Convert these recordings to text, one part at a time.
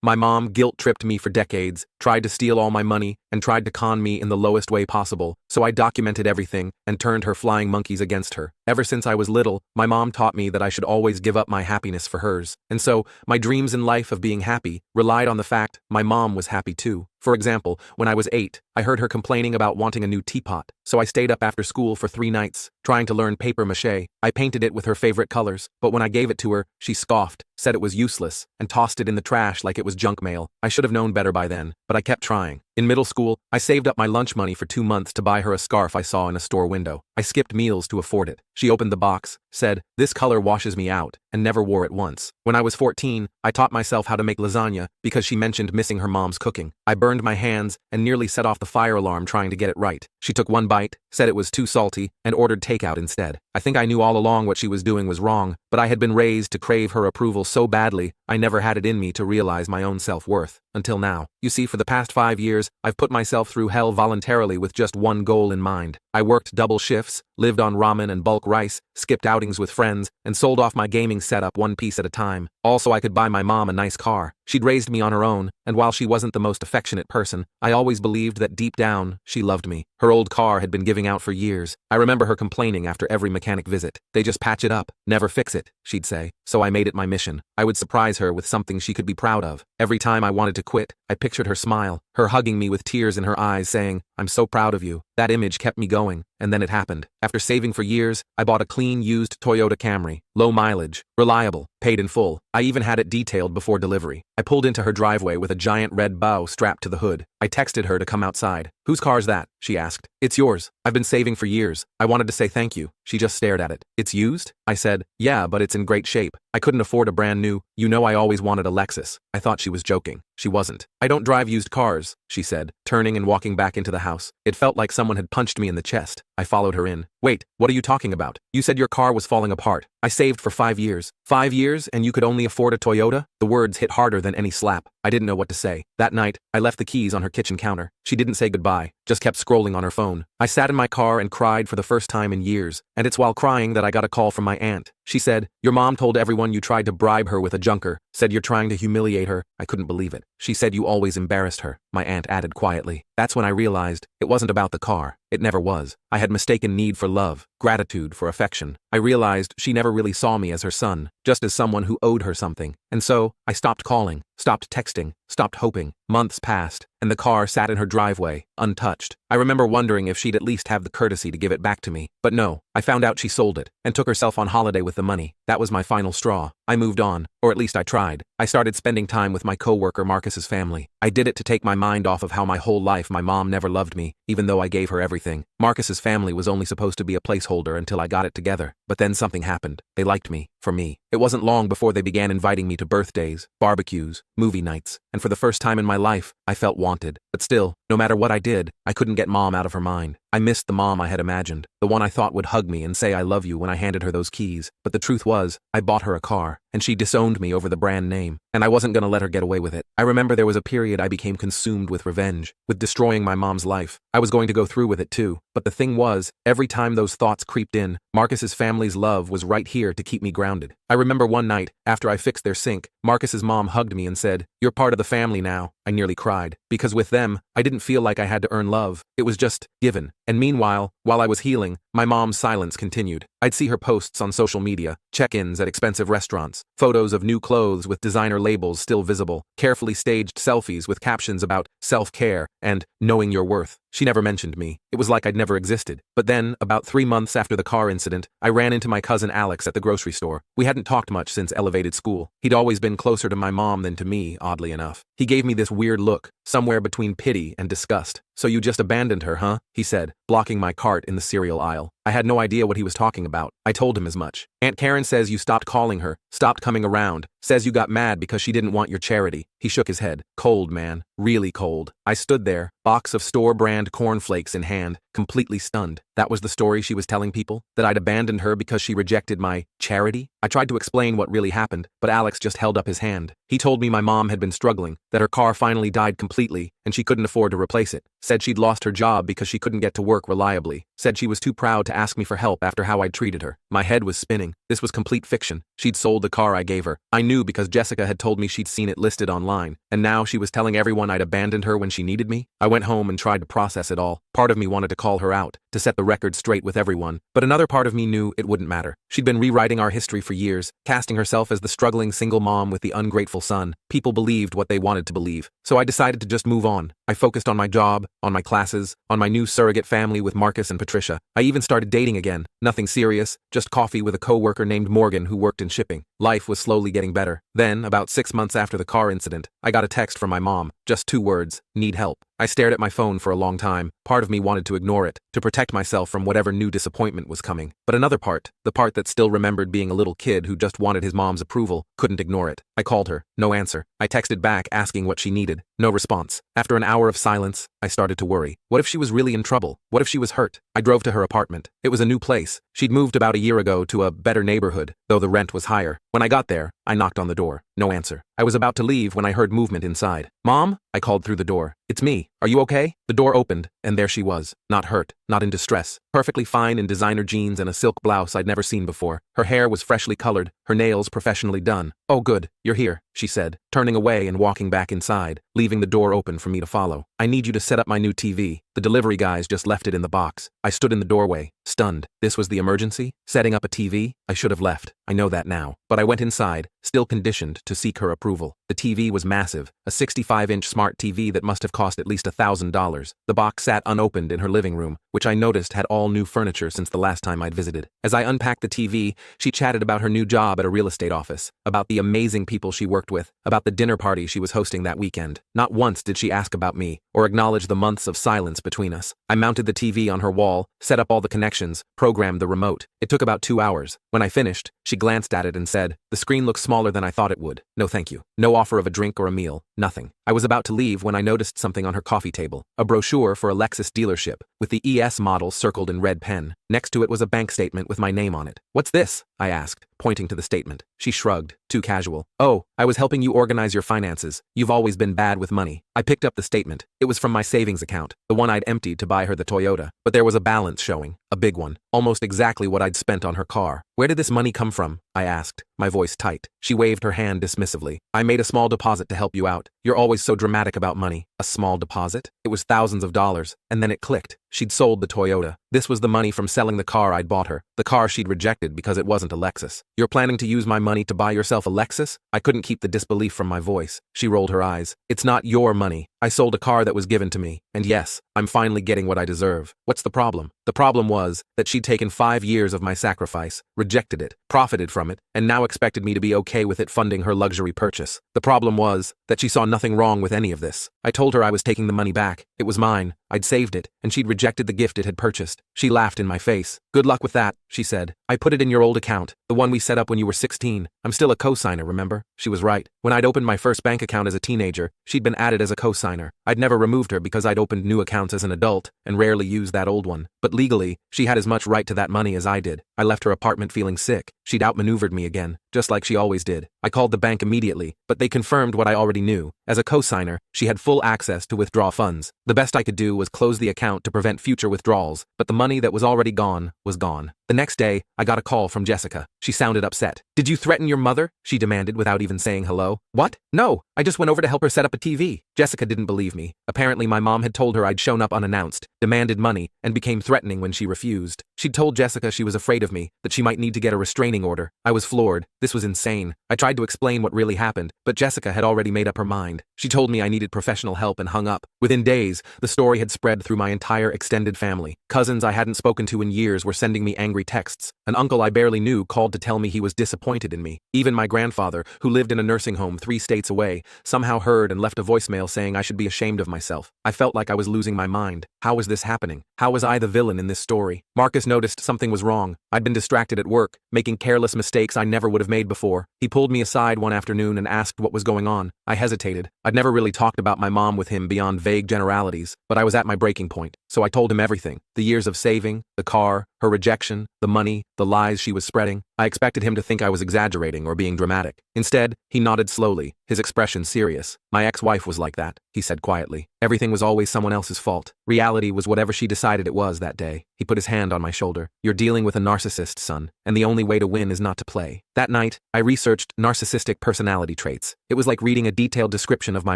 My mom guilt-tripped me for decades, tried to steal all my money, and tried to con me in the lowest way possible, so I documented everything and turned her flying monkeys against her. Ever since I was little, my mom taught me that I should always give up my happiness for hers, and so my dreams in life of being happy relied on the fact my mom was happy too. For example, when I was 8, I heard her complaining about wanting a new teapot, so I stayed up after school for 3 nights, trying to learn paper mache. I painted it with her favorite colors, but when I gave it to her, she scoffed, said it was useless, and tossed it in the trash like it was junk mail. I should have known better by then, but I kept trying. In middle school, I saved up my lunch money for 2 months to buy her a scarf I saw in a store window. I skipped meals to afford it. She opened the box, said, "This color washes me out," and never wore it once. When I was 14, I taught myself how to make lasagna because she mentioned missing her mom's cooking. I burned my hands and nearly set off the fire alarm trying to get it right. She took one bite, said it was too salty, and ordered takeout instead. I think I knew all along what she was doing was wrong, but I had been raised to crave her approval so badly, I never had it in me to realize my own self-worth. Until now. You see, for the past 5 years, I've put myself through hell voluntarily with just one goal in mind. I worked double shifts, lived on ramen and bulk rice, skipped outings with friends, and sold off my gaming setup one piece at a time. Also, I could buy my mom a nice car. She'd raised me on her own, and while she wasn't the most affectionate person, I always believed that deep down, she loved me. Her old car had been giving out for years. I remember her complaining after every mechanic visit. "They just patch it up, never fix it," she'd say. So I made it my mission. I would surprise her with something she could be proud of. Every time I wanted to quit, I pictured her smile, her hugging me with tears in her eyes saying, "I'm so proud of you." That image kept me going, and then it happened. After saving for years, I bought a clean, used Toyota Camry. Low mileage, reliable, paid in full. I even had it detailed before delivery. I pulled into her driveway with a giant red bow strapped to the hood. I texted her to come outside. "Whose car's that?" she asked. "It's yours. I've been saving for years. I wanted to say thank you." She just stared at it. "It's used?" I said, "Yeah, but it's in great shape. I couldn't afford a brand new. You know I always wanted a Lexus." I thought she was joking. She wasn't. "I don't drive used cars," she said, turning and walking back into the house. It felt like someone had punched me in the chest. I followed her in. "Wait, what are you talking about? You said your car was falling apart. I saved for 5 years. 5 years and you could only afford a Toyota?" The words hit harder than any slap. I didn't know what to say. That night, I left the keys on her kitchen counter. She didn't say goodbye, just kept scrolling on her phone. I sat in my car and cried for the first time in years, and it's while crying that I got a call from my aunt. She said, "Your mom told everyone you tried to bribe her with a junker, said you're trying to humiliate her." I couldn't believe it. "She said you always embarrassed her," my aunt added quietly. That's when I realized it wasn't about the car. It never was. I had mistaken need for love, gratitude for affection. I realized she never really saw me as her son, just as someone who owed her something. And so, I stopped calling, stopped texting, stopped hoping. Months passed, and the car sat in her driveway, untouched. I remember wondering if she'd at least have the courtesy to give it back to me. But no, I found out she sold it, and took herself on holiday with the money. That was my final straw. I moved on, or at least I tried. I started spending time with my coworker Marcus's family. I did it to take my mind off of how my whole life my mom never loved me, even though I gave her everything. Marcus's family was only supposed to be a placeholder until I got it together. But then something happened. They liked me, for me. It wasn't long before they began inviting me to birthdays, barbecues, movie nights, and for the first time in my life, I felt wanted. But still, no matter what I did, I couldn't get mom out of her mind. I missed the mom I had imagined, the one I thought would hug me and say I love you when I handed her those keys. But the truth was, I bought her a car, and she disowned me over the brand name, and I wasn't gonna let her get away with it. I remember there was a period I became consumed with revenge, with destroying my mom's life. I was going to go through with it too, but the thing was, every time those thoughts creeped in, Marcus's family's love was right here to keep me grounded. I remember one night, after I fixed their sink, Marcus's mom hugged me and said, "You're part of the family now." I nearly cried, because with them, I didn't feel like I had to earn love. It was just given. And meanwhile, while I was healing, my mom's silence continued. I'd see her posts on social media, check-ins at expensive restaurants, photos of new clothes with designer labels still visible, carefully staged selfies with captions about self-care and knowing your worth. She never mentioned me. It was like I'd never existed. But then, about 3 months after the car incident, I ran into my cousin Alex at the grocery store. We hadn't talked much since elevated school. He'd always been closer to my mom than to me, oddly enough. He gave me this weird look, somewhere between pity and disgust. "So you just abandoned her, huh?" he said, blocking my cart in the cereal aisle. I had no idea what he was talking about. I told him as much. "Aunt Karen says you stopped calling her, stopped coming around, says you got mad because she didn't want your charity." He shook his head. Cold, man. Really cold. I stood there, box of store-brand cornflakes in hand, completely stunned. That was the story she was telling people? That I'd abandoned her because she rejected my charity? I tried to explain what really happened, but Alex just held up his hand. He told me my mom had been struggling, that her car finally died completely, and she couldn't afford to replace it. Said she'd lost her job because she couldn't get to work reliably. Said she was too proud to ask me for help after how I'd treated her. My head was spinning. This was complete fiction. She'd sold the car I gave her. I knew because Jessica had told me she'd seen it listed online, and now she was telling everyone I'd abandoned her when she needed me. I went home and tried to process it all. Part of me wanted to call her out, to set the record straight with everyone, but another part of me knew it wouldn't matter. She'd been rewriting our history for years, casting herself as the struggling single mom with the ungrateful son. People believed what they wanted to believe, so I decided to just move on. I focused on my job, on my classes, on my new surrogate family with Marcus and Patricia. I even started dating again. Nothing serious, just coffee with a coworker named Morgan who worked in shipping. Life was slowly getting better. Then, about 6 months after the car incident, I got a text from my mom. Just 2 words: need help. I stared at my phone for a long time. Part of me wanted to ignore it, to protect myself from whatever new disappointment was coming. But another part, the part that still remembered being a little kid who just wanted his mom's approval, couldn't ignore it. I called her. No answer. I texted back asking what she needed. No response. After an hour of silence, I started to worry. What if she was really in trouble? What if she was hurt? I drove to her apartment. It was a new place. She'd moved about a year ago to a better neighborhood, though the rent was higher. When I got there, I knocked on the door. No answer. I was about to leave when I heard movement inside. "Mom?" I called through the door. "It's me. Are you okay?" The door opened, and there she was. Not hurt, not in distress. Perfectly fine in designer jeans and a silk blouse I'd never seen before. Her hair was freshly colored, her nails professionally done. "Oh good, you're here," she said, turning away and walking back inside, leaving the door open for me to follow. "I need you to set up my new TV. The delivery guys just left it in the box." I stood in the doorway, stunned. This was the emergency? Setting up a TV? I should have left. I know that now. But I went inside, still conditioned to seek her approval. The TV was massive, a 65-inch smart TV that must have cost at least $1,000. The box sat unopened in her living room, which I noticed had all new furniture since the last time I'd visited. As I unpacked the TV, she chatted about her new job at a real estate office, about the amazing people she worked with, about the dinner party she was hosting that weekend. Not once did she ask about me, or acknowledge the months of silence between us. I mounted the TV on her wall, set up all the connections, programmed the remote. It took about 2 hours. When I finished, she glanced at it and said, "The screen looks smaller than I thought it would. No thank you." No offer of a drink or a meal. Nothing. I was about to leave when I noticed something on her coffee table. A brochure for a Lexus dealership, with the ES model circled in red pen. Next to it was a bank statement with my name on it. "What's this?" I asked, pointing to the statement. She shrugged, too casual. "Oh, I was helping you organize your finances. You've always been bad with money." I picked up the statement. It was from my savings account, the one I'd emptied to buy her the Toyota. But there was a balance showing, a big one, almost exactly what I'd spent on her car. "Where did this money come from?" I asked, my voice tight. She waved her hand dismissively. "I made a small deposit to help you out. You're always so dramatic about money." A small deposit? It was thousands of dollars, and then it clicked. She'd sold the Toyota. This was the money from selling the car I'd bought her, the car she'd rejected because it wasn't a Lexus. "You're planning to use my money to buy yourself a Lexus?" I couldn't keep the disbelief from my voice. She rolled her eyes. "It's not your money. I sold a car that was given to me, and yes, I'm finally getting what I deserve. What's the problem?" The problem was that she'd taken 5 years of my sacrifice, rejected it, profited from it, and now expected me to be okay with it funding her luxury purchase. The problem was that she saw nothing wrong with any of this. I told her I was taking the money back. It was mine. I'd saved it, and she'd rejected the gift it had purchased. She laughed in my face. "Good luck with that," she said. "I put it in your old account, the one we set up when you were 16. I'm still a co-signer, remember?" She was right. When I'd opened my first bank account as a teenager, she'd been added as a co-signer. I'd never removed her because I'd opened new accounts as an adult and rarely used that old one. But legally, she had as much right to that money as I did. I left her apartment feeling sick. She'd outmaneuvered me again, just like she always did. I called the bank immediately, but they confirmed what I already knew. As a co-signer, she had full access to withdraw funds. The best I could do was close the account to prevent future withdrawals, but the money that was already gone was gone. The next day, I got a call from Jessica. She sounded upset. "Did you threaten your mother?" she demanded without even saying hello. "What? No, I just went over to help her set up a TV." Jessica didn't believe me. Apparently my mom had told her I'd shown up unannounced, demanded money, and became threatening when she refused. She'd told Jessica she was afraid of me, that she might need to get a restraining order. I was floored. This was insane. I tried to explain what really happened, but Jessica had already made up her mind. She told me I needed professional help and hung up. Within days, the story had spread through my entire extended family. Cousins I hadn't spoken to in years were sending me angry texts. An uncle I barely knew called to tell me he was disappointed in me. Even my grandfather, who lived in a nursing home 3 states away, somehow heard and left a voicemail saying I should be ashamed of myself. I felt like I was losing my mind. How was this happening? How was I the villain in this story? Marcus noticed something was wrong. I'd been distracted at work, making careless mistakes I never would have made before. He pulled me aside one afternoon and asked what was going on. I hesitated. I'd never really talked about my mom with him beyond vague generalities, but I was at my breaking point, so I told him everything. The years of saving, the car, her rejection, the money, the lies she was spreading. I expected him to think I was exaggerating or being dramatic. Instead, he nodded slowly, his expression serious. "My ex-wife was like that," he said quietly. "Everything was always someone else's fault. Reality was whatever she decided it was that day." He He put his hand on my shoulder. You're dealing with a narcissist, son, and the only way to win is not to play. That night, I researched narcissistic personality traits. It was like reading a detailed description of my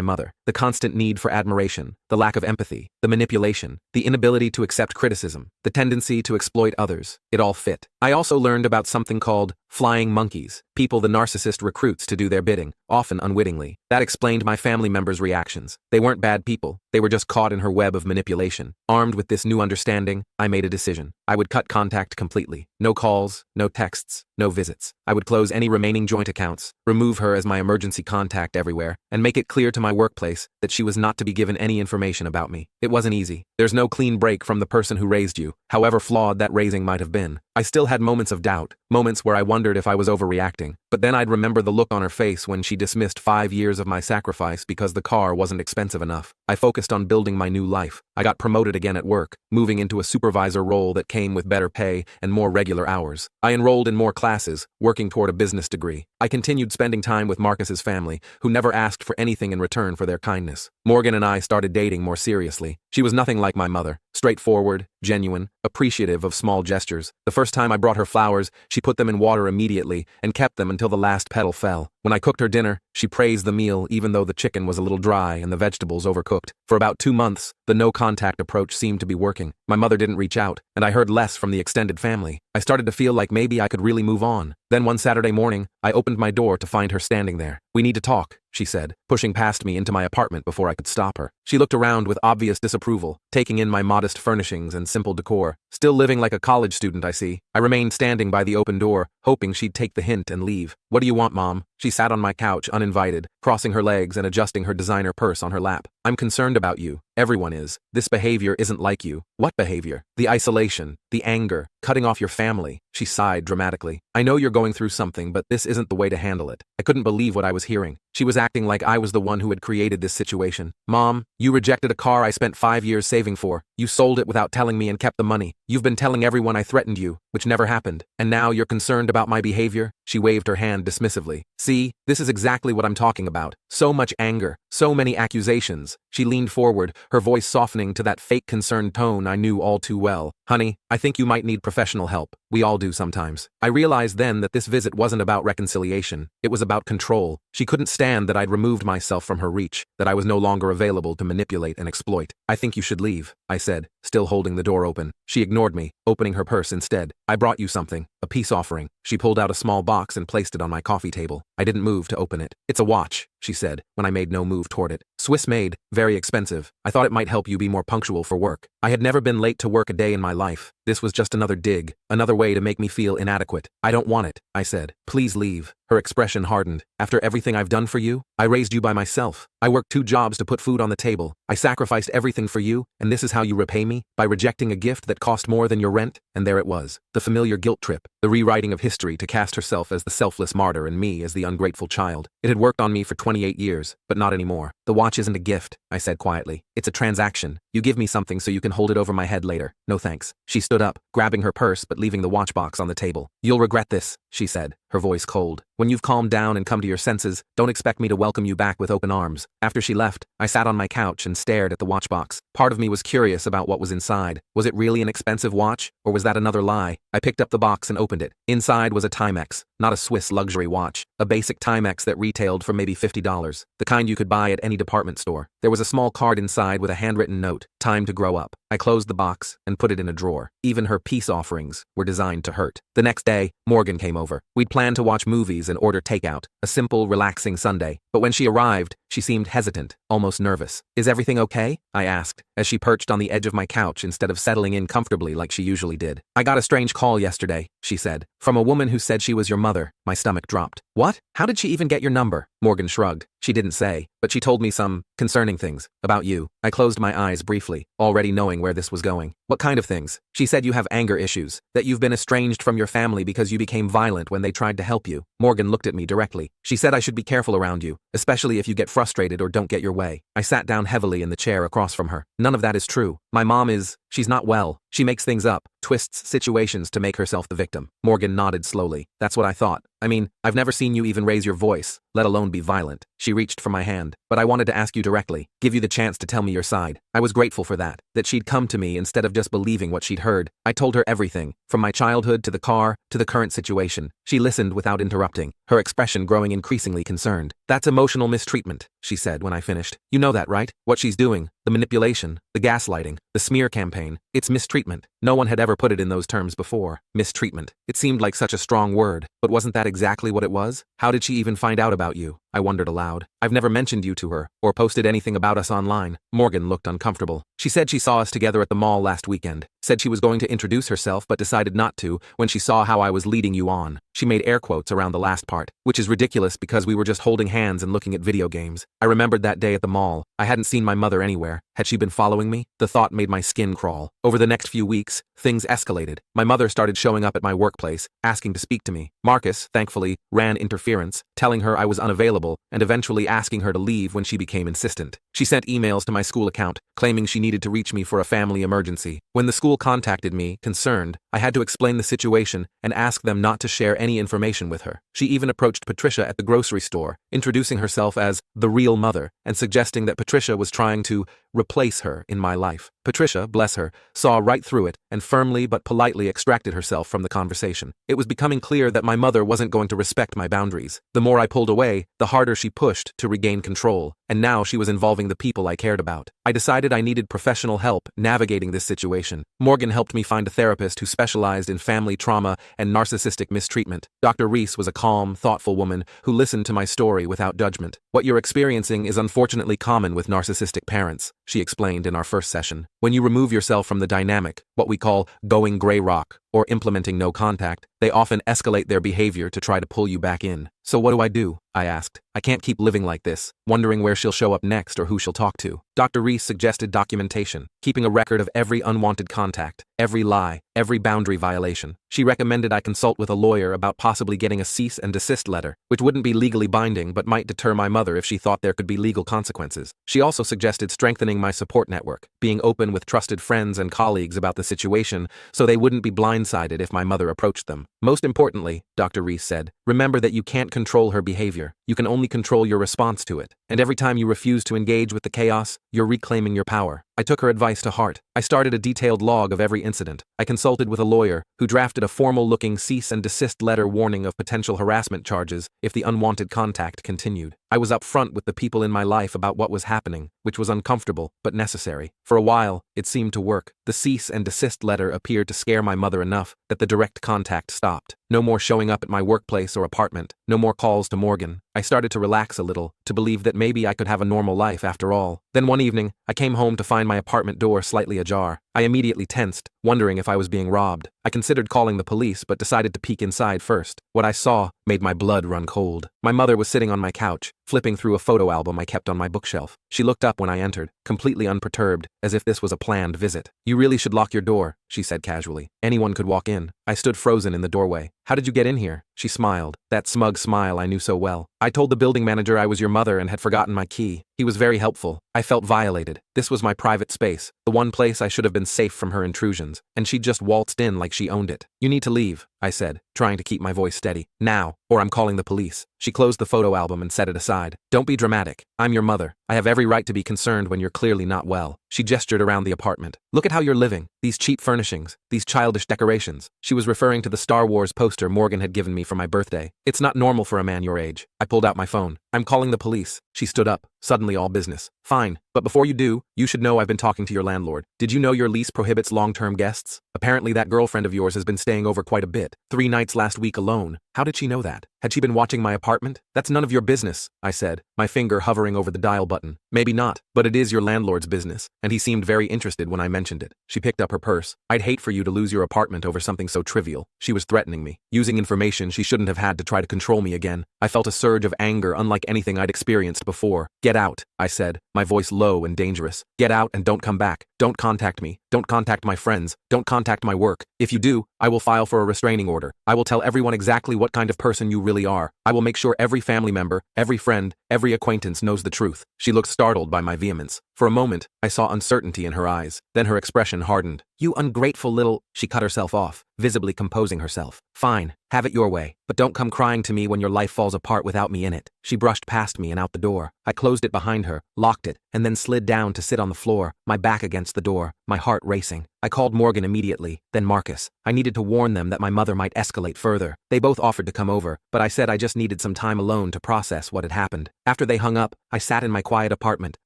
mother. The constant need for admiration, the lack of empathy, the manipulation, the inability to accept criticism, the tendency to exploit others. It all fit. I also learned about something called flying monkeys, people the narcissist recruits to do their bidding, often unwittingly. That explained my family members' reactions. They weren't bad people. They were just caught in her web of manipulation. Armed with this new understanding, I made a decision. I would cut contact completely. No calls, no texts, no visits. I would close any remaining joint accounts, remove her as my emergency contact everywhere, and make it clear to my workplace that she was not to be given any information about me. It wasn't easy. There's no clean break from the person who raised you, however flawed that raising might have been. I still had moments of doubt, moments where I wondered if I was overreacting, but then I'd remember the look on her face when she dismissed 5 years of my sacrifice because the car wasn't expensive enough. I focused on building my new life. I got promoted again at work, moving into a supervisor role that came with better pay and more regular hours. I enrolled in more classes, working toward a business degree. I continued spending time with Marcus's family, who never asked for anything in return for their kindness. Morgan and I started dating more seriously. She was nothing like my mother, straightforward, genuine, appreciative of small gestures. The first time I brought her flowers, she put them in water immediately and kept them until the last petal fell. When I cooked her dinner, she praised the meal even though the chicken was a little dry and the vegetables overcooked. For about 2 months, the no-contact approach seemed to be working. My mother didn't reach out, and I heard less from the extended family. I started to feel like maybe I could really move on. Then one Saturday morning, I opened my door to find her standing there. "We need to talk," she said, pushing past me into my apartment before I could stop her. She looked around with obvious disapproval, taking in my modest furnishings and simple decor. Still living like a college student, I see. I remained standing by the open door, hoping she'd take the hint and leave. "What do you want, Mom?" She sat on my couch uninvited, crossing her legs and adjusting her designer purse on her lap. "I'm concerned about you. Everyone is. This behavior isn't like you." "What behavior?" "The isolation, the anger, cutting off your family." She sighed dramatically. "I know you're going through something, but this isn't the way to handle it." I couldn't believe what I was hearing. She was acting like I was the one who had created this situation. "Mom, you rejected a car I spent 5 years saving for. You sold it without telling me and kept the money. You've been telling everyone I threatened you, which never happened. And now you're concerned about my behavior?" She waved her hand dismissively. "See, this is exactly what I'm talking about. So much anger, so many accusations." She leaned forward, her voice softening to that fake concerned tone I knew all too well. "Honey, I think you might need professional help. We all do sometimes." I realized then that this visit wasn't about reconciliation. It was about control. She couldn't stand that I'd removed myself from her reach, that I was no longer available to manipulate and exploit. "I think you should leave," I said, still holding the door open. She ignored me, opening her purse instead. "I brought you something, a peace offering." She pulled out a small box and placed it on my coffee table. I didn't move to open it. "It's a watch," she said, when I made no move toward it. "Swiss-made, very expensive. I thought it might help you be more punctual for work." I had never been late to work a day in my life. This was just another dig, another way to make me feel inadequate. "I don't want it," I said. "Please leave." Her expression hardened. "After everything I've done for you? I raised you by myself. I worked 2 jobs to put food on the table. I sacrificed everything for you, and this is how you repay me? By rejecting a gift that cost more than your rent?" And there it was, the familiar guilt trip, the rewriting of history to cast herself as the selfless martyr and me as the ungrateful child. It had worked on me for 28 years, but not anymore. "The watch isn't a gift," I said quietly. "It's a transaction. You give me something so you can hold it over my head later. No thanks." She stood up, grabbing her purse but leaving the watch box on the table. "You'll regret this," she said, her voice cold. "When you've calmed down and come to your senses, don't expect me to welcome you back with open arms." After she left, I sat on my couch and stared at the watch box. Part of me was curious about what was inside. Was it really an expensive watch, or was that another lie? I picked up the box and opened it. Inside was a Timex, not a Swiss luxury watch, a basic Timex that retailed for maybe $50, the kind you could buy at any department store. There was a small card inside with a handwritten note, "Time to grow up." I closed the box and put it in a drawer. Even her peace offerings were designed to hurt. The next day, Morgan came over. We'd planned to watch movies and order takeout, a simple, relaxing Sunday. But when she arrived, she seemed hesitant, almost nervous. "Is everything okay?" I asked, as she perched on the edge of my couch instead of settling in comfortably like she usually did. "I got a strange call yesterday," she said, "from a woman who said she was your mother." My stomach dropped. "What? How did she even get your number?" Morgan shrugged. "She didn't say, but she told me some concerning things about you." I closed my eyes briefly, already knowing where this was going. "What kind of things?" "She said you have anger issues, that you've been estranged from your family because you became violent when they tried to help you." Morgan looked at me directly. "She said I should be careful around you, especially if you get frustrated or don't get your way." I sat down heavily in the chair across from her. "None of that is true. My mom is..." She's not well. She makes things up, twists situations to make herself the victim. Morgan nodded slowly. That's what I thought. I mean, I've never seen you even raise your voice, let alone be violent. She reached for my hand, but I wanted to ask you directly, give you the chance to tell me your side. I was grateful for that she'd come to me instead of just believing what she'd heard. I told her everything, from my childhood to the car, to the current situation. She listened without interrupting, her expression growing increasingly concerned. That's emotional mistreatment, she said when I finished. You know that, right? What she's doing, the manipulation, the gaslighting, the smear campaign, it's mistreatment. No one had ever put it in those terms before. Mistreatment. It seemed like such a strong word, but wasn't that exactly what it was? How did she even find out about you? I wondered aloud. I've never mentioned you to her, or posted anything about us online. Morgan looked uncomfortable. She said she saw us together at the mall last weekend. Said she was going to introduce herself but decided not to when she saw how I was leading you on. She made air quotes around the last part, which is ridiculous because we were just holding hands and looking at video games. I remembered that day at the mall. I hadn't seen my mother anywhere. Had she been following me? The thought made my skin crawl. Over the next few weeks, things escalated. My mother started showing up at my workplace, asking to speak to me. Marcus, thankfully, ran interference, telling her I was unavailable and eventually asking her to leave when she became insistent. She sent emails to my school account, claiming she needed to reach me for a family emergency. When the school contacted me, concerned, I had to explain the situation and ask them not to share any information with her. She even approached Patricia at the grocery store, introducing herself as the real mother and suggesting that Patricia was trying to replace her in my life. Patricia, bless her, saw right through it and firmly but politely extracted herself from the conversation. It was becoming clear that my mother wasn't going to respect my boundaries. The more I pulled away, the harder she pushed to regain control, and now she was involving the people I cared about. I decided I needed professional help navigating this situation. Morgan helped me find a therapist who specialized in family trauma and narcissistic mistreatment. Dr. Reese was a calm, thoughtful woman who listened to my story without judgment. What you're experiencing is unfortunately common with narcissistic parents, she explained in our first session. When you remove yourself from the dynamic, what we call going gray rock, or implementing no contact, they often escalate their behavior to try to pull you back in. So what do I do? I asked. I can't keep living like this, wondering where she'll show up next or who she'll talk to. Dr. Reese suggested documentation, keeping a record of every unwanted contact, every lie, every boundary violation. She recommended I consult with a lawyer about possibly getting a cease and desist letter, which wouldn't be legally binding but might deter my mother if she thought there could be legal consequences. She also suggested strengthening my support network, being open with trusted friends and colleagues about the situation so they wouldn't be blindsided if my mother approached them. Most importantly, Dr. Reese said, remember that you can't control her behavior. You can only control your response to it. And every time you refuse to engage with the chaos, you're reclaiming your power. I took her advice to heart. I started a detailed log of every incident. I consulted with a lawyer who drafted a formal-looking cease and desist letter warning of potential harassment charges if the unwanted contact continued. I was upfront with the people in my life about what was happening, which was uncomfortable but necessary. For a while, it seemed to work. The cease and desist letter appeared to scare my mother enough that the direct contact stopped. No more showing up at my workplace or apartment. No more calls to Morgan. I started to relax a little, to believe that maybe I could have a normal life after all. Then one evening, I came home to find my apartment door slightly ajar. I immediately tensed, wondering if I was being robbed. I considered calling the police but decided to peek inside first. What I saw made my blood run cold. My mother was sitting on my couch, flipping through a photo album I kept on my bookshelf. She looked up when I entered, completely unperturbed, as if this was a planned visit. You really should lock your door, she said casually. Anyone could walk in. I stood frozen in the doorway. How did you get in here? She smiled, that smug smile I knew so well. I told the building manager I was your mother and had forgotten my key. He was very helpful. I felt violated. This was my private space, the one place I should have been safe from her intrusions, and she just waltzed in like she owned it. You need to leave, I said, trying to keep my voice steady. Now, or I'm calling the police. She closed the photo album and set it aside. Don't be dramatic. I'm your mother. I have every right to be concerned when you're clearly not well. She gestured around the apartment. Look at how you're living. These cheap furnishings. These childish decorations. She was referring to the Star Wars poster Morgan had given me for my birthday. It's not normal for a man your age. I pulled out my phone. I'm calling the police. She stood up, suddenly all business. Fine, but before you do, you should know I've been talking to your landlord. Did you know your lease prohibits long-term guests? Apparently that girlfriend of yours has been staying over quite a bit. 3 nights last week alone. How did she know that? Had she been watching my apartment? That's none of your business, I said, my finger hovering over the dial button. Maybe not, but it is your landlord's business, and he seemed very interested when I mentioned it. She picked up her purse. I'd hate for you to lose your apartment over something so trivial. She was threatening me, using information she shouldn't have had to try to control me again. I felt a surge of anger unlike anything I'd experienced before. Get out, I said, my voice low and dangerous. Get out and don't come back. Don't contact me. Don't contact my friends. Don't contact my work. If you do, I will file for a restraining order. I will tell everyone exactly what kind of person you really are. I will make sure every family member, every friend, every acquaintance knows the truth." She looked startled by my vehemence. For a moment, I saw uncertainty in her eyes. Then her expression hardened. "You ungrateful little—" She cut herself off, visibly composing herself. "Fine, have it your way. But don't come crying to me when your life falls apart without me in it." She brushed past me and out the door. I closed it behind her, locked it, and then slid down to sit on the floor, my back against the door, my heart racing. I called Morgan immediately, then Marcus. I needed to warn them that my mother might escalate further. They both offered to come over, but I said I just needed some time alone to process what had happened. After they hung up, I sat in my quiet apartment,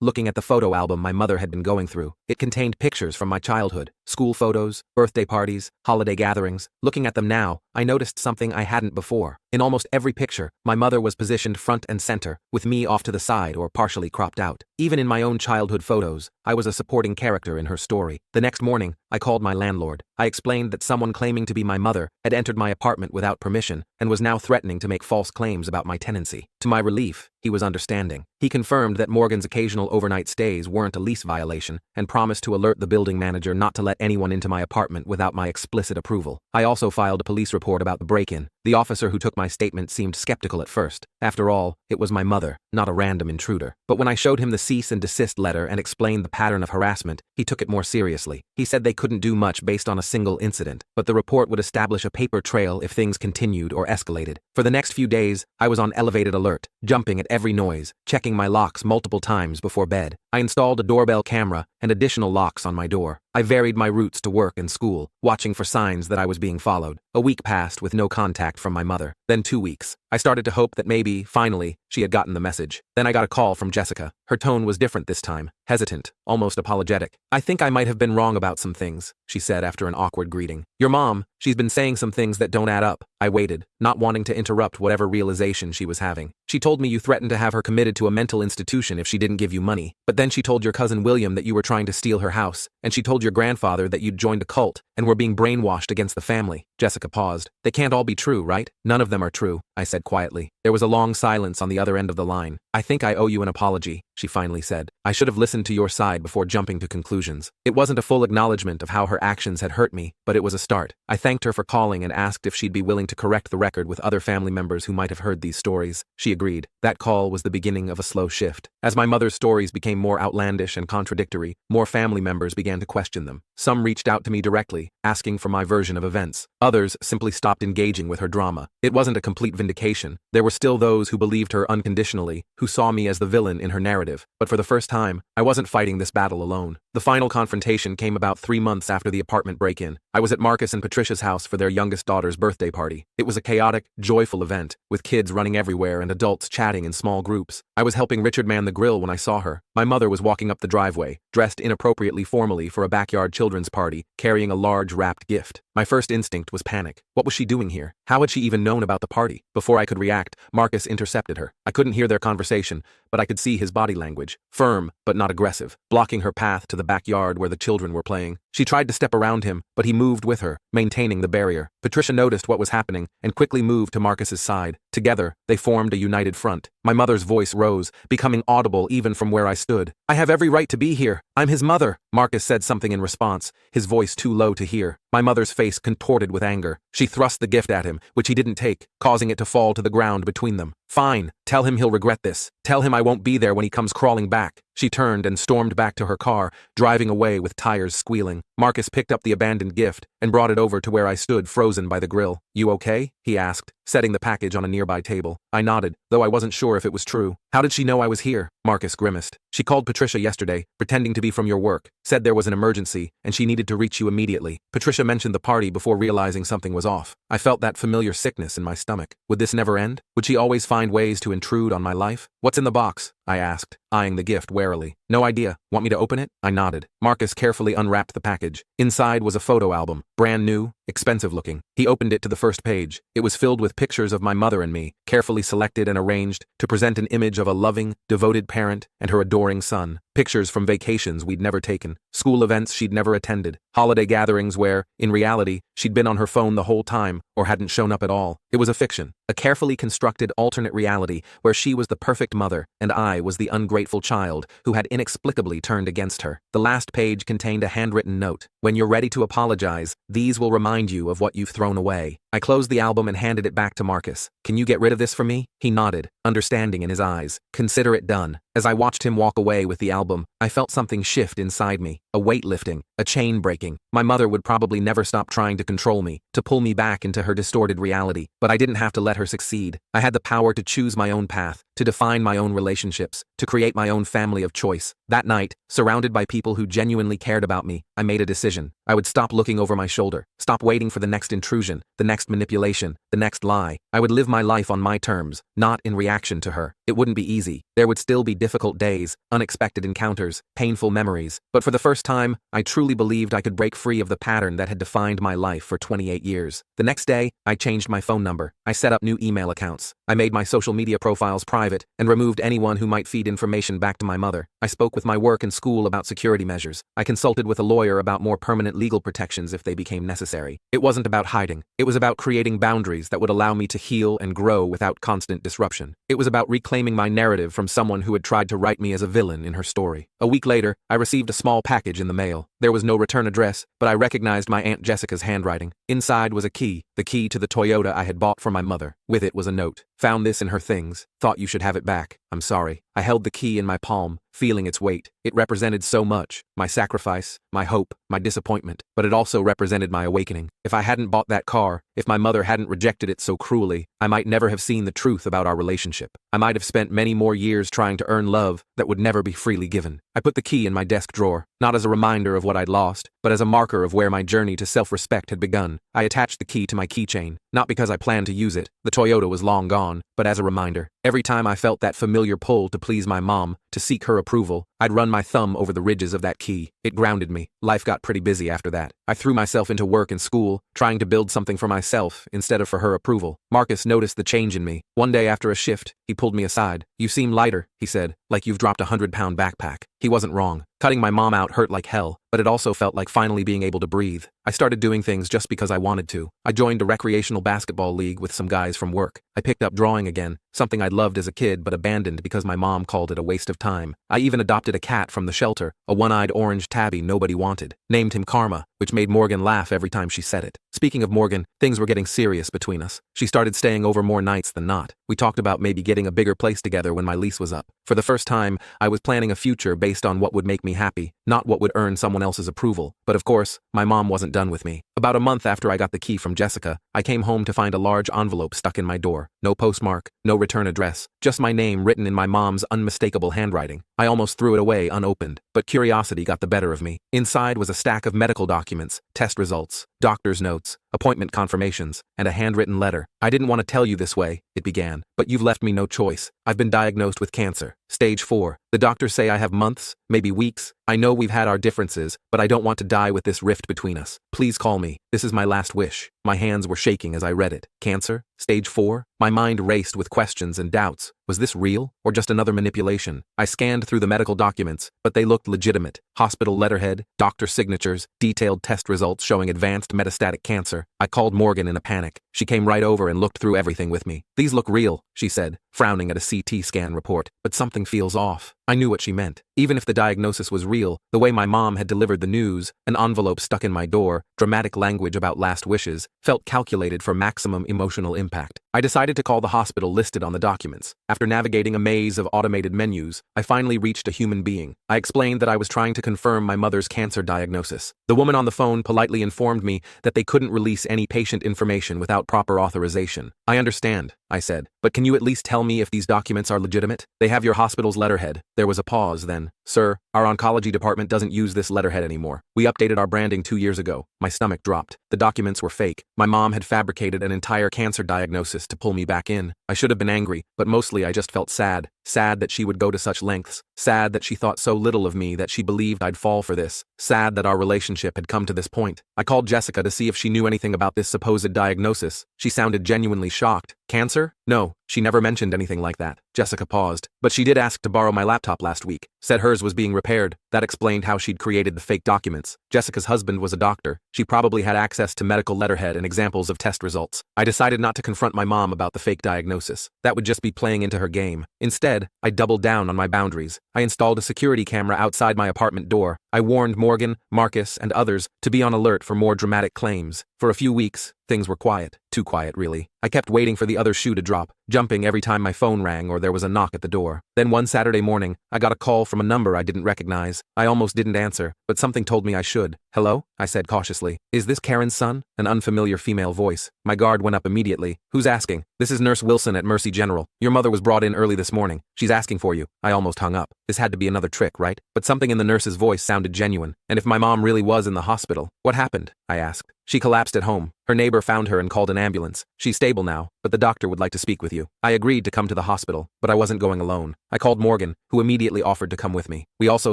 looking at the photo album my mother had been going through. It contained pictures from my childhood, school photos, birthday parties, holiday gatherings. Looking at them now, I noticed something I hadn't before. In almost every picture, my mother was positioned front and center, with me off to the side or partially cropped out. Even in my own childhood photos, I was a supporting character in her story. The next morning, I called my landlord. I explained that someone claiming to be my mother had entered my apartment without permission and was now threatening to make false claims about my tenancy. To my relief, he was understanding. He confirmed that Morgan's occasional overnight stays weren't a lease violation and promised to alert the building manager not to let anyone into my apartment without my explicit approval. I also filed a police report about the break-in. The officer who took my statement seemed skeptical at first. After all, it was my mother, not a random intruder. But when I showed him the cease and desist letter and explained the pattern of harassment, he took it more seriously. He said they couldn't do much based on a single incident, but the report would establish a paper trail if things continued or escalated. For the next few days, I was on elevated alert, jumping at every noise, checking my locks multiple times before bed. I installed a doorbell camera and additional locks on my door. I varied my routes to work and school, watching for signs that I was being followed. A week passed with no contact from my mother. Then 2 weeks. I started to hope that maybe, finally, she had gotten the message. Then I got a call from Jessica. Her tone was different this time, hesitant, almost apologetic. "I think I might have been wrong about some things," she said after an awkward greeting. "Your mom, she's been saying some things that don't add up." I waited, not wanting to interrupt whatever realization she was having. "She told me you threatened to have her committed to a mental institution if she didn't give you money. But then she told your cousin William that you were trying to steal her house, and she told your grandfather that you'd joined a cult and were being brainwashed against the family." Jessica paused. "They can't all be true, right?" "None of them are true," I said quietly. There was a long silence on the other end of the line. "I think I owe you an apology," she finally said. "I should have listened to your side before jumping to conclusions." It wasn't a full acknowledgement of how her actions had hurt me, but it was a start. I thanked her for calling and asked if she'd be willing to correct the record with other family members who might have heard these stories. She agreed. That call was the beginning of a slow shift. As my mother's stories became more outlandish and contradictory, more family members began to question them. Some reached out to me directly, asking for my version of events. Others simply stopped engaging with her drama. It wasn't a complete vindication. There were still those who believed her unconditionally, who saw me as the villain in her narrative. But for the first time, I wasn't fighting this battle alone. The final confrontation came about 3 months after the apartment break-in. I was at Marcus and Patricia's house for their youngest daughter's birthday party. It was a chaotic, joyful event, with kids running everywhere and adults chatting in small groups. I was helping Richard man the grill when I saw her. My mother was walking up the driveway, dressed inappropriately formally for a backyard children's party, carrying a large wrapped gift. My first instinct was panic. What was she doing here? How had she even known about the party? Before I could react, Marcus intercepted her. I couldn't hear their conversation, but I could see his body language, firm but not aggressive, blocking her path to the backyard where the children were playing. She tried to step around him, but he moved with her, maintaining the barrier. Patricia noticed what was happening and quickly moved to Marcus's side. Together, they formed a united front. My mother's voice rose, becoming audible even from where I stood. "I have every right to be here. I'm his mother." Marcus said something in response, his voice too low to hear. My mother's face contorted with anger. She thrust the gift at him, which he didn't take, causing it to fall to the ground between them. "Fine. Tell him he'll regret this. Tell him I won't be there when he comes crawling back." She turned and stormed back to her car, driving away with tires squealing. Marcus picked up the abandoned gift and brought it over to where I stood frozen by the grill. "You okay?" he asked, setting the package on a nearby table. I nodded, though I wasn't sure if it was true. "How did she know I was here?" Marcus grimaced. "She called Patricia yesterday, pretending to be from your work, said there was an emergency, and she needed to reach you immediately. Patricia mentioned the party before realizing something was off. I felt that familiar sickness in my stomach. Would this never end? Would she always find ways to intrude on my life? "What's in the box?" I asked, eyeing the gift warily. "No idea. Want me to open it?" I nodded. Marcus carefully unwrapped the package. Inside was a photo album, brand new, expensive looking. He opened it to the first page. It was filled with pictures of my mother and me, carefully selected and arranged to present an image of a loving, devoted parent and her adoring son. Pictures from vacations we'd never taken, school events she'd never attended, holiday gatherings where, in reality, she'd been on her phone the whole time or hadn't shown up at all. It was a fiction, a carefully constructed alternate reality where she was the perfect mother and I I was the ungrateful child who had inexplicably turned against her. The last page contained a handwritten note. When you're ready to apologize, these will remind you of what you've thrown away. I closed the album and handed it back to Marcus. Can you get rid of this for me? He nodded, understanding in his eyes. Consider it done. As I watched him walk away with the album, I felt something shift inside me, a weight lifting, a chain breaking. My mother would probably never stop trying to control me, to pull me back into her distorted reality, but I didn't have to let her succeed. I had the power to choose my own path, to define my own relationships, to create my own family of choice. That night, surrounded by people who genuinely cared about me, I made a decision. I would stop looking over my shoulder, stop waiting for the next intrusion, the next manipulation, the next lie. I would live my life on my terms, not in reaction to her. It wouldn't be easy. There would still be difficult days, unexpected encounters, painful memories. But for the first time, I truly believed I could break free of the pattern that had defined my life for 28 years. The next day, I changed my phone number. I set up new email accounts. I made my social media profiles private and removed anyone who might feed information back to my mother. I spoke with my work and school about security measures. I consulted with a lawyer about more permanent legal protections if they became necessary. It wasn't about hiding. It was about creating boundaries that would allow me to heal and grow without constant disruption. It was about reclaiming my narrative from someone who had tried to write me as a villain in her story. A week later, I received a small package in the mail. There was no return address, but I recognized my Aunt Jessica's handwriting. Inside was a key, the key to the Toyota I had bought for my mother. With it was a note. Found this in her things. Thought you should have it back. I'm sorry. I held the key in my palm, feeling its weight. It represented so much. My sacrifice, my hope, my disappointment. But it also represented my awakening. If I hadn't bought that car, if my mother hadn't rejected it so cruelly, I might never have seen the truth about our relationship. I might have spent many more years trying to earn love that would never be freely given. I put the key in my desk drawer, not as a reminder of what I'd lost, but as a marker of where my journey to self-respect had begun. I attached the key to my keychain, not because I planned to use it. The Toyota was long gone, but as a reminder. Every time I felt that familiar pull to please my mom, to seek her approval, I'd run my thumb over the ridges of that key. It grounded me. Life got pretty busy after that. I threw myself into work and school, trying to build something for myself instead of for her approval. Marcus noticed the change in me. One day after a shift, he pulled me aside. You seem lighter, he said, like you've dropped a 100-pound backpack. He wasn't wrong. Cutting my mom out hurt like hell, but it also felt like finally being able to breathe. I started doing things just because I wanted to. I joined a recreational basketball league with some guys from work. I picked up drawing again, something I'd loved as a kid but abandoned because my mom called it a waste of time. I even adopted a cat from the shelter, a one-eyed orange tabby nobody wanted. Named him Karma, which made Morgan laugh every time she said it. Speaking of Morgan, things were getting serious between us. She started staying over more nights than not. We talked about maybe getting a bigger place together when my lease was up. For the first time, I was planning a future based on what would make me happy, not what would earn someone else's approval. But of course, my mom wasn't done with me. About a month after I got the key from Jessica, I came home to find a large envelope stuck in my door. No postmark, no return address, just my name written in my mom's unmistakable handwriting. I almost threw it away unopened, but curiosity got the better of me. Inside was a stack of medical documents, test results, doctor's notes, appointment confirmations, and a handwritten letter. I didn't want to tell you this way, it began, but you've left me no choice. I've been diagnosed with cancer. Stage 4. The doctors say I have months, maybe weeks. I know we've had our differences, but I don't want to die with this rift between us. Please call me. This is my last wish. My hands were shaking as I read it. Cancer? Stage 4? My mind raced with questions and doubts. Was this real, or just another manipulation? I scanned through the medical documents, but they looked legitimate. Hospital letterhead, doctor signatures, detailed test results showing advanced metastatic cancer. I called Morgan in a panic. She came right over and looked through everything with me. These look real, she said, frowning at a CT scan report, but something feels off. I knew what she meant. Even if the diagnosis was real, the way my mom had delivered the news, an envelope stuck in my door, dramatic language about last wishes, felt calculated for maximum emotional impact. I decided to call the hospital listed on the documents. After navigating a maze of automated menus, I finally reached a human being. I explained that I was trying to confirm my mother's cancer diagnosis. The woman on the phone politely informed me that they couldn't release any patient information without proper authorization. I understand, I said, but can you at least tell me if these documents are legitimate? They have your hospital's letterhead. There was a pause then. Sir, our oncology department doesn't use this letterhead anymore. We updated our branding 2 years ago. My stomach dropped. The documents were fake. My mom had fabricated an entire cancer diagnosis to pull me back in. I should have been angry, but mostly I just felt sad. Sad that she would go to such lengths. Sad that she thought so little of me that she believed I'd fall for this. Sad that our relationship had come to this point. I called Jessica to see if she knew anything about this supposed diagnosis. She sounded genuinely shocked. Cancer? No, She never mentioned anything like that. Jessica paused, but she did ask to borrow my laptop last week. Said hers was being repaired. That explained how she'd created the fake documents. Jessica's husband was a doctor. She probably had access to medical letterhead and examples of test results. I decided not to confront my mom about the fake diagnosis. That would just be playing into her game. Instead, I doubled down on my boundaries. I installed a security camera outside my apartment door. I warned Morgan, Marcus, and others to be on alert for more dramatic claims. For a few weeks, things were quiet. Too quiet, really. I kept waiting for the other shoe to drop, jumping every time my phone rang or there was a knock at the door. Then one Saturday morning, I got a call from a number I didn't recognize. I almost didn't answer, but something told me I should. "Hello?" I said cautiously. "Is this Karen's son?" An unfamiliar female voice. My guard went up immediately. "Who's asking?" "This is Nurse Wilson at Mercy General. Your mother was brought in early this morning. She's asking for you." I almost hung up. This had to be another trick, right? But something in the nurse's voice sounded genuine. And if my mom really was in the hospital, what happened? I asked. "She collapsed at home. Her neighbor found her and called an ambulance. She's stable now, but the doctor would like to speak with you." I agreed to come to the hospital, but I wasn't going alone. I called Morgan, who immediately offered to come with me. We also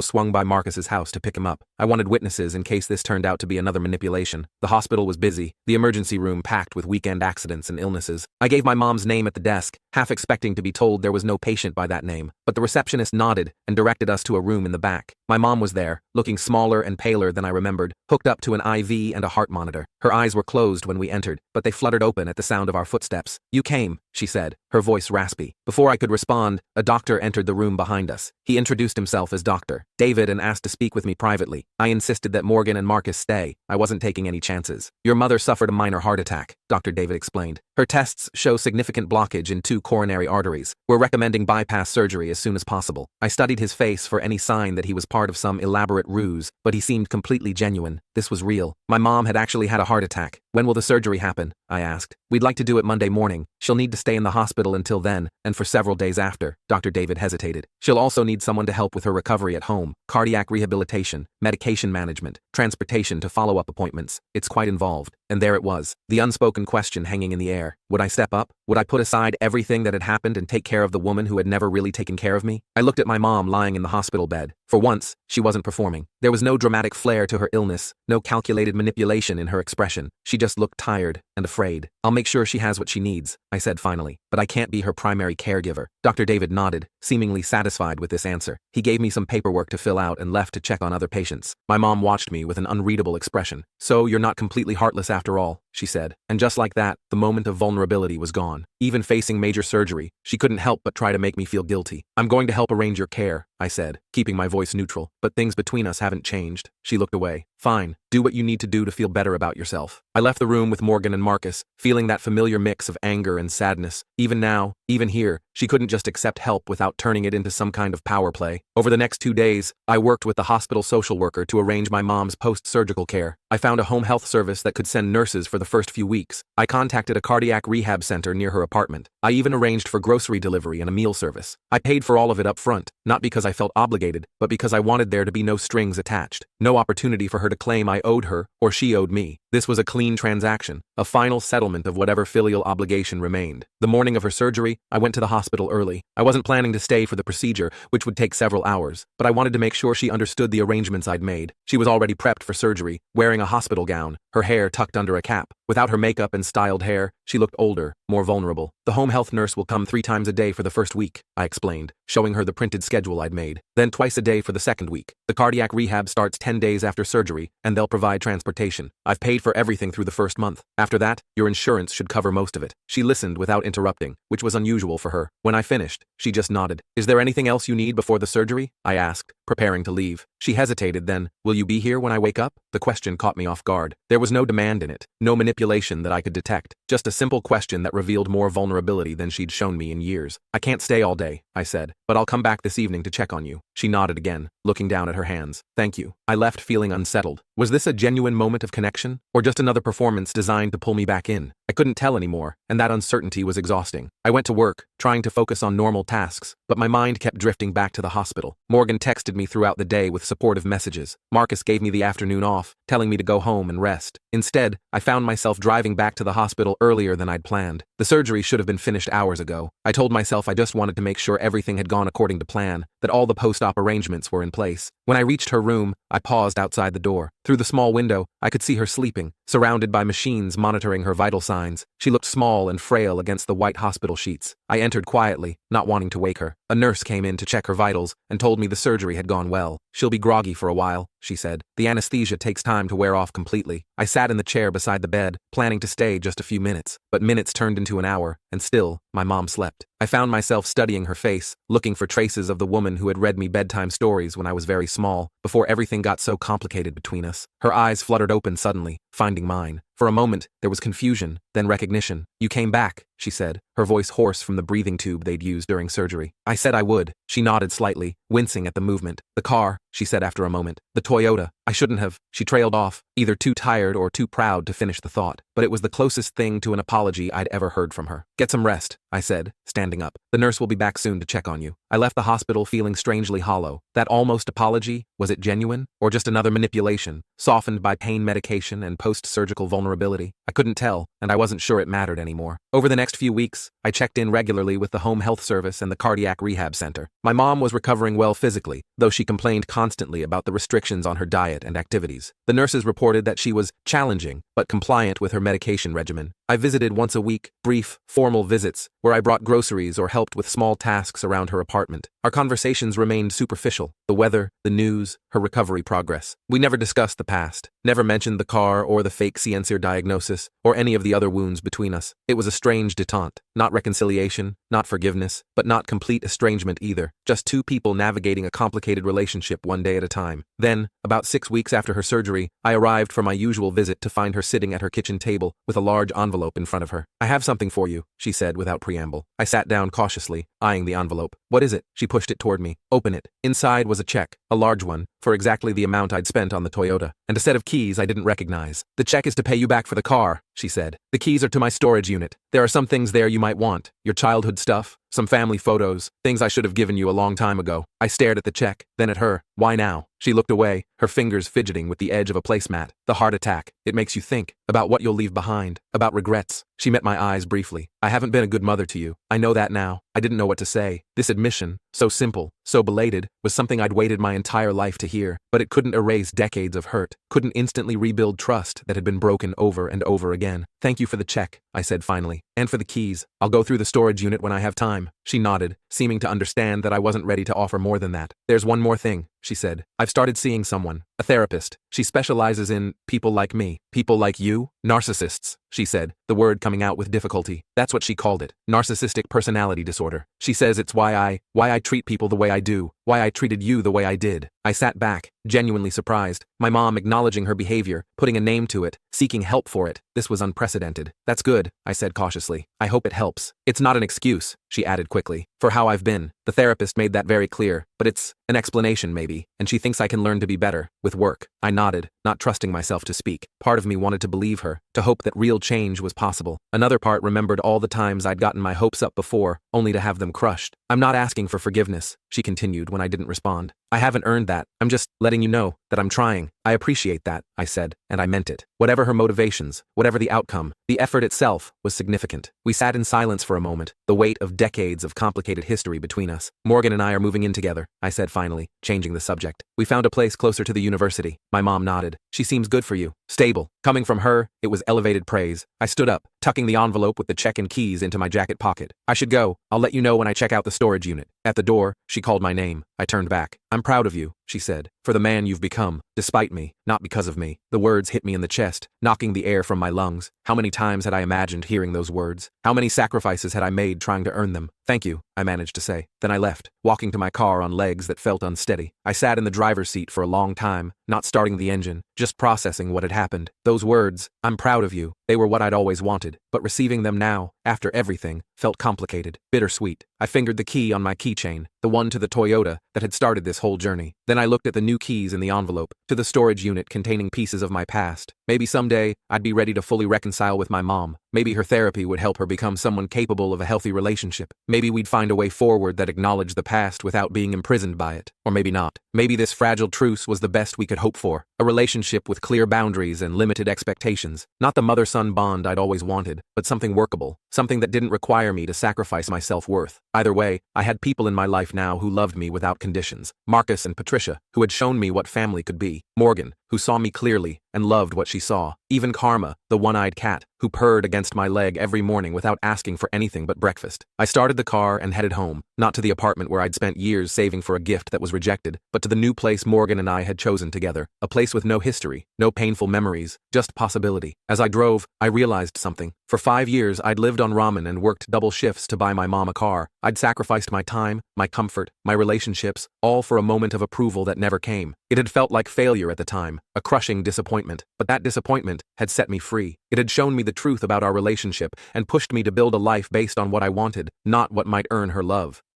swung by Marcus's house to pick him up. I wanted witnesses in case this turned out to be another manipulation. The hospital was busy, the emergency room packed with weekend accidents and illnesses. I gave my mom's name at the desk, half expecting to be told there was no patient by that name, but the receptionist nodded and directed us to a room in the back. My mom was there, looking smaller and paler than I remembered, hooked up to an IV and a heart monitor. Her eyes were closed when we entered, but they fluttered open at the sound of our footsteps. "You came," she said, her voice raspy. Before I could respond, a doctor entered the room behind us. He introduced himself as Dr. David and asked to speak with me privately. I insisted that Morgan and Marcus stay. I wasn't taking any chances. "Your mother suffered a minor heart attack," Dr. David explained. "Her tests show significant blockage in 2 coronary arteries. We're recommending bypass surgery as soon as possible." I studied his face for any sign that he was part of some elaborate ruse, but he seemed completely genuine. This was real. My mom had actually had a heart attack. "When will the surgery happen?" I asked. "We'd like to do it Monday morning. She'll need to stay in the hospital until then, and for several days after." Dr. David hesitated. "She'll also need someone to help with her recovery at home, cardiac rehabilitation, medication management, transportation to follow-up appointments. It's quite involved." And there it was, the unspoken question hanging in the air. Would I step up? Would I put aside everything that had happened and take care of the woman who had never really taken care of me? I looked at my mom lying in the hospital bed. For once, she wasn't performing. There was no dramatic flair to her illness, no calculated manipulation in her expression. She just looked tired and afraid. "I'll make sure she has what she needs," I said finally, "but I can't be her primary caregiver." Dr. David nodded, seemingly satisfied with this answer. He gave me some paperwork to fill out and left to check on other patients. My mom watched me with an unreadable expression. "So you're not completely heartless after all," she said. And just like that, the moment of vulnerability was gone. Even facing major surgery, she couldn't help but try to make me feel guilty. "I'm going to help arrange your care," I said, keeping my voice neutral. "But things between us haven't changed." She looked away. "Fine, do what you need to do to feel better about yourself." I left the room with Morgan and Marcus, feeling that familiar mix of anger and sadness. Even now, even here, she couldn't just accept help without turning it into some kind of power play. Over the next 2 days, I worked with the hospital social worker to arrange my mom's post-surgical care. I found a home health service that could send nurses for the first few weeks. I contacted a cardiac rehab center near her apartment. I even arranged for grocery delivery and a meal service. I paid for all of it up front, not because I felt obligated, but because I wanted there to be no strings attached. No opportunity for her to claim I owed her or she owed me. This was a clean transaction, a final settlement of whatever filial obligation remained. The morning of her surgery, I went to the hospital early. I wasn't planning to stay for the procedure, which would take several hours, but I wanted to make sure she understood the arrangements I'd made. She was already prepped for surgery, wearing a hospital gown, her hair tucked under a cap. Without her makeup and styled hair, she looked older, more vulnerable. "The home health nurse will come 3 times a day for the first week," I explained, showing her the printed schedule I'd made. "Then twice a day for the second week. The cardiac rehab starts 10 days after surgery, and they'll provide transportation. I've paid for everything through the first month. After that, your insurance should cover most of it." She listened without interrupting, which was unusual for her. When I finished, she just nodded. "Is there anything else you need before the surgery?" I asked, preparing to leave. She hesitated then. "Will you be here when I wake up?" The question caught me off guard. There was no demand in it, no manipulation that I could detect, just a simple question that revealed more vulnerability than she'd shown me in years. "I can't stay all day," I said, "but I'll come back this evening to check on you." She nodded again, looking down at her hands. "Thank you." I left feeling unsettled. Was this a genuine moment of connection, or just another performance designed to pull me back in? I couldn't tell anymore, and that uncertainty was exhausting. I went to work, trying to focus on normal tasks, but my mind kept drifting back to the hospital. Morgan texted me throughout the day with supportive messages. Marcus gave me the afternoon off, telling me to go home and rest. Instead, I found myself driving back to the hospital earlier than I'd planned. The surgery should have been finished hours ago. I told myself I just wanted to make sure everything had gone according to plan, that that all the post-op arrangements were in place. When I reached her room, I paused outside the door. Through the small window, I could see her sleeping, surrounded by machines monitoring her vital signs. She looked small and frail against the white hospital sheets. I entered quietly, not wanting to wake her. A nurse came in to check her vitals and told me the surgery had gone well. "She'll be groggy for a while," she said. "The anesthesia takes time to wear off completely." I sat in the chair beside the bed, planning to stay just a few minutes, but minutes turned into an hour, and still, my mom slept. I found myself studying her face, looking for traces of the woman who had read me bedtime stories when I was very small, before everything got so complicated between us. Her eyes fluttered open suddenly, finding mine. For a moment, there was confusion, then recognition. "You came back," she said, her voice hoarse from the breathing tube they'd used during surgery. I said I would. She nodded slightly, wincing at the movement. "The car," she said after a moment. "The Toyota. I shouldn't have." She trailed off, either too tired or too proud to finish the thought, but it was the closest thing to an apology I'd ever heard from her. "Get some rest," I said, standing up. "The nurse will be back soon to check on you." I left the hospital feeling strangely hollow. That almost apology, was it genuine? Or just another manipulation, softened by pain medication and post-surgical vulnerability? I couldn't tell, and I wasn't sure it mattered anymore. Over the next few weeks, I checked in regularly with the home health service and the cardiac rehab center. My mom was recovering well physically, though she complained constantly about the restrictions on her diet and activities. The nurses reported that she was challenging, but compliant with her medication regimen. I visited once a week, brief, formal visits, where I brought groceries or helped with small tasks around her apartment. Our conversations remained superficial: the weather, the news, her recovery progress. We never discussed the past, never mentioned the car or the fake cancer diagnosis, or any of the other wounds between us. It was a strange detente, not reconciliation, not forgiveness, but not complete estrangement either, just two people navigating a complicated relationship one day at a time. Then, about 6 weeks after her surgery, I arrived for my usual visit to find her sitting at her kitchen table with a large envelope in front of her. "I have something for you," she said without preamble. I sat down cautiously, eyeing the envelope. "What is it?" She pushed it toward me. "Open it." Inside was a check, a large one, for exactly the amount I'd spent on the Toyota, and a set of keys I didn't recognize. "The check is to pay you back for the car," she said. "The keys are to my storage unit. There are some things there you might want. Your childhood stuff, some family photos, things I should have given you a long time ago." I stared at the check, then at her. "Why now?" She looked away, her fingers fidgeting with the edge of a placemat. "The heart attack. It makes you think. About what you'll leave behind. About regrets." She met my eyes briefly. "I haven't been a good mother to you. I know that now." I didn't know what to say. This admission, so simple, so belated, was something I'd waited my entire life to hear, but it couldn't erase decades of hurt, couldn't instantly rebuild trust that had been broken over and over again. "Thank you for the check," I said finally. "And for the keys. I'll go through the storage unit when I have time." She nodded, seeming to understand that I wasn't ready to offer more than that. "There's one more thing," she said. "I've started seeing someone, a therapist. She specializes in people like me." "People like you?" "Narcissists," she said, the word coming out with difficulty. That's what she called it. Narcissistic personality disorder. She says it's why I treat people the way I do, why I treated you the way I did. I sat back, genuinely surprised, my mom acknowledging her behavior, putting a name to it, seeking help for it. This was unprecedented. "That's good," I said cautiously. "I hope it helps. It's not an excuse," she added quickly, "for how I've been. The therapist made that very clear, but it's an explanation maybe, and she thinks I can learn to be better, with work." I nodded, not trusting myself to speak. Part of me wanted to believe her, to hope that real change was possible. Another part remembered all the times I'd gotten my hopes up before, only to have them crushed. "I'm not asking for forgiveness," she continued when I didn't respond. "I haven't earned that. I'm just letting you know that I'm trying." "I appreciate that," I said, and I meant it. Whatever her motivations, whatever the outcome, the effort itself was significant. We sat in silence for a moment, the weight of decades of complicated history between us. "Morgan and I are moving in together," I said finally, changing the subject. "We found a place closer to the university." My mom nodded. "She seems good for you. Stable." Coming from her, it was elevated praise. I stood up, tucking the envelope with the check and keys into my jacket pocket. "I should go. I'll let you know when I check out the storage unit." At the door, she called my name. I turned back. "I'm proud of you," she said, "for the man you've become, despite me, not because of me." The words hit me in the chest, knocking the air from my lungs. How many times had I imagined hearing those words? How many sacrifices had I made trying to earn them? "Thank you," I managed to say. Then I left, walking to my car on legs that felt unsteady. I sat in the driver's seat for a long time, not starting the engine, just processing what had happened. Those words, "I'm proud of you," they were what I'd always wanted, but receiving them now, after everything, felt complicated, bittersweet. I fingered the key on my keychain, the one to the Toyota that had started this whole journey. Then I looked at the new keys in the envelope, to the storage unit containing pieces of my past. Maybe someday, I'd be ready to fully reconcile with my mom. Maybe her therapy would help her become someone capable of a healthy relationship. Maybe we'd find a way forward that acknowledged the past without being imprisoned by it. Or maybe not. Maybe this fragile truce was the best we could hope for. A relationship with clear boundaries and limited expectations. Not the mother-son bond I'd always wanted, but something workable. something that didn't require me to sacrifice my self-worth. Either way, I had people in my life now who loved me without conditions. Marcus and Patricia, who had shown me what family could be. Morgan, who saw me clearly and loved what she saw. Even Karma, the one-eyed cat, who purred against my leg every morning without asking for anything but breakfast. I started the car and headed home, not to the apartment where I'd spent years saving for a gift that was rejected, but to the new place Morgan and I had chosen together. A place with no history, no painful memories, just possibility. As I drove, I realized something. For 5 years, I'd lived on ramen and worked double shifts to buy my mom a car. I'd sacrificed my time, my comfort, my relationships, all for a moment of approval that never came. It had felt like failure at the time, a crushing disappointment, but that disappointment had set me free. It had shown me the truth about our relationship and pushed me to build a life based on what I wanted, not what might earn her love.